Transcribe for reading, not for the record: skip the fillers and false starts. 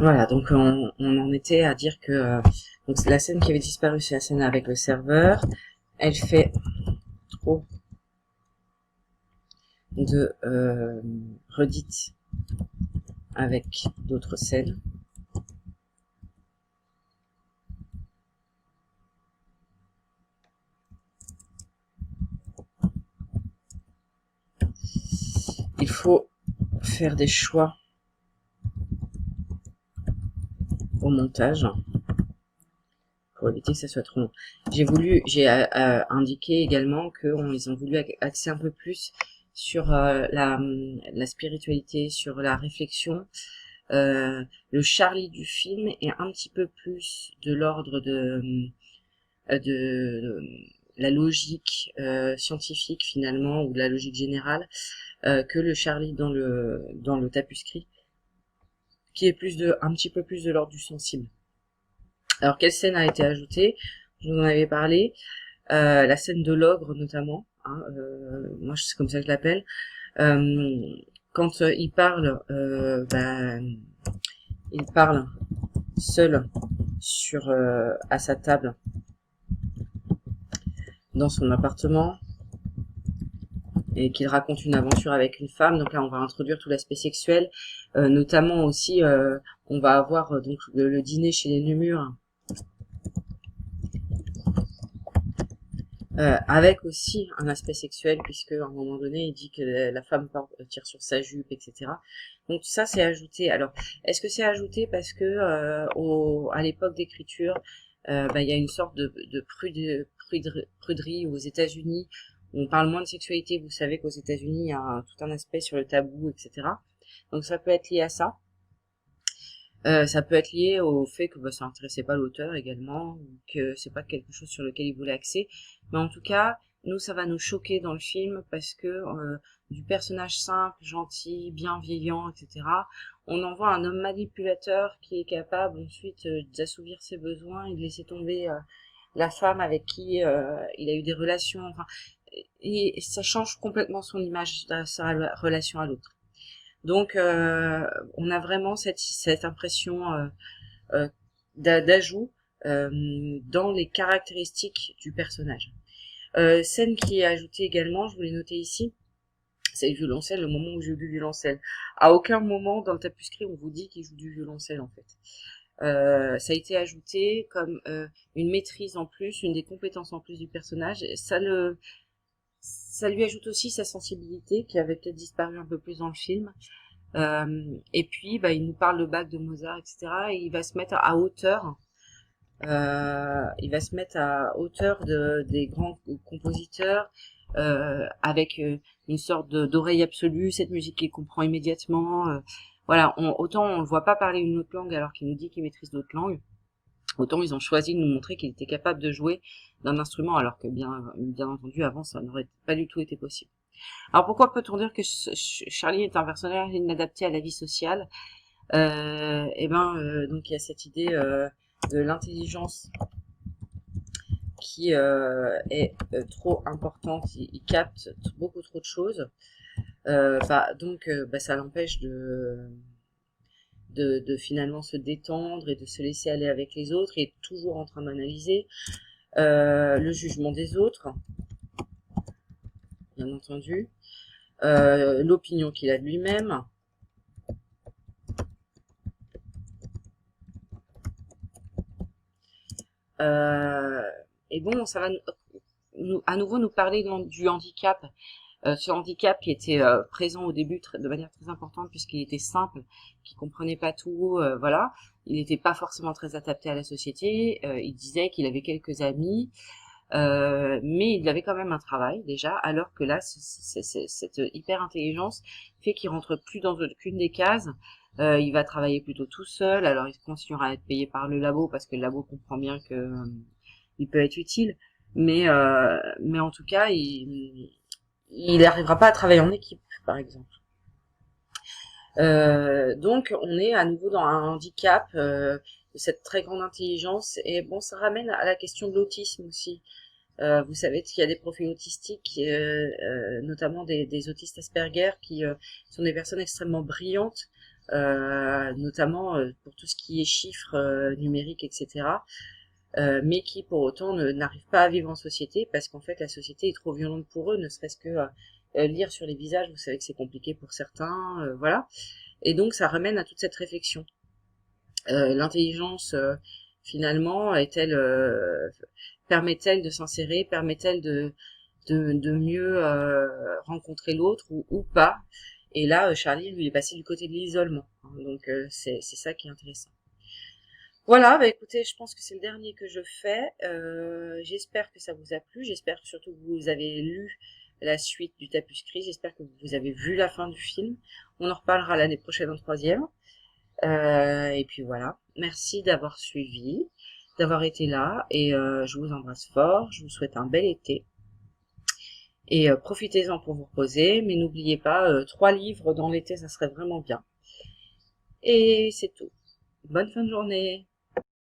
Voilà, donc on en était à dire que donc la scène qui avait disparu, c'est la scène avec le serveur. Elle fait trop de redites avec d'autres scènes. Il faut faire des choix au montage pour éviter que ça soit trop long. J'ai indiqué également qu'ils ont voulu axer un peu plus sur la spiritualité, sur la réflexion. Le Charlie du film est un petit peu plus de l'ordre de la logique scientifique finalement, ou de la logique générale, que le Charlie dans le Tapuscrit, qui est un petit peu plus de l'ordre du sensible. Alors, quelle scène a été ajoutée? Je vous en avais parlé. La scène de l'ogre, notamment. Hein, moi, c'est comme ça que je l'appelle. Quand il parle seul à sa table dans son appartement, et qu'il raconte une aventure avec une femme. Donc là, on va introduire tout l'aspect sexuel, notamment aussi, on va avoir donc le dîner chez les Nemours, avec aussi un aspect sexuel, puisque à un moment donné, il dit que la femme tire sur sa jupe, etc. Donc ça, c'est ajouté. Alors, est-ce que c'est ajouté parce que à l'époque d'écriture, il y a une sorte de pruderie aux États-Unis. On parle moins de sexualité. Vous savez qu'aux États-Unis, il y a tout un aspect sur le tabou, etc. Donc ça peut être lié à ça. Ça peut être lié au fait que ça intéressait pas l'auteur également, ou que c'est pas quelque chose sur lequel il voulait axer. Mais en tout cas, nous, ça va nous choquer dans le film parce que du personnage simple, gentil, bienveillant, etc., on en voit un homme manipulateur qui est capable ensuite d'assouvir ses besoins et de laisser tomber la femme avec qui il a eu des relations. Enfin, et ça change complètement son image de sa relation à l'autre. Donc, on a vraiment cette impression d'ajout dans les caractéristiques du personnage. Scène qui est ajoutée également, je voulais noter ici, c'est le violoncelle, le moment où il joue du violoncelle. À aucun moment dans le Tapuscrit on vous dit qu'il joue du violoncelle en fait. Ça a été ajouté comme une maîtrise en plus, une des compétences en plus du personnage. Ça lui ajoute aussi sa sensibilité qui avait peut-être disparu un peu plus dans le film. Et puis, il nous parle de Bach, de Mozart, etc. Et il va se mettre à hauteur. Des grands compositeurs, avec une sorte d'oreille absolue, cette musique qu'il comprend immédiatement. Voilà, autant on le voit pas parler une autre langue alors qu'il nous dit qu'il maîtrise d'autres langues. Autant ils ont choisi de nous montrer qu'il était capable de jouer d'un instrument, alors que bien entendu avant ça n'aurait pas du tout été possible. Alors pourquoi peut-on dire que Charlie est un personnage inadapté à la vie sociale? Donc il y a cette idée de l'intelligence qui est trop importante, il capte beaucoup trop de choses. Ça l'empêche de finalement se détendre et de se laisser aller avec les autres, et toujours en train d'analyser le jugement des autres, bien entendu, l'opinion qu'il a de lui-même. Et bon, ça va à nouveau nous parler du handicap. Ce handicap qui était présent au début de manière très importante puisqu'il était simple, qu'il comprenait pas tout, voilà. Il n'était pas forcément très adapté à la société. Il disait qu'il avait quelques amis, mais il avait quand même un travail déjà, alors que là, cette hyper intelligence fait qu'il rentre plus dans aucune des cases. Il va travailler plutôt tout seul, alors il continuera à être payé par le labo parce que le labo comprend bien que il peut être utile, mais en tout cas, il n'arrivera pas à travailler en équipe, par exemple. Donc, on est à nouveau dans un handicap de cette très grande intelligence, et bon, ça ramène à la question de l'autisme aussi. Vous savez qu'il y a des profils autistiques, notamment des autistes Asperger, qui sont des personnes extrêmement brillantes, notamment pour tout ce qui est chiffres numériques, etc. Mais qui pour autant n'arrivent pas à vivre en société parce qu'en fait la société est trop violente pour eux, ne serait-ce que lire sur les visages, vous savez que c'est compliqué pour certains, voilà. Et donc ça ramène à toute cette réflexion. L'intelligence finalement est-elle permet-elle de s'insérer, permet-elle de mieux rencontrer l'autre ou pas? Et là, Charlie lui est passé du côté de l'isolement. Donc c'est ça qui est intéressant. Voilà, bah écoutez, je pense que c'est le dernier que je fais. J'espère que ça vous a plu. J'espère surtout que vous avez lu la suite du Tapuscrit. J'espère que vous avez vu la fin du film. On en reparlera l'année prochaine en troisième. Et puis voilà. Merci d'avoir suivi, d'avoir été là. Et je vous embrasse fort. Je vous souhaite un bel été. Et profitez-en pour vous reposer. Mais n'oubliez pas, 3 livres dans l'été, ça serait vraiment bien. Et c'est tout. Bonne fin de journée.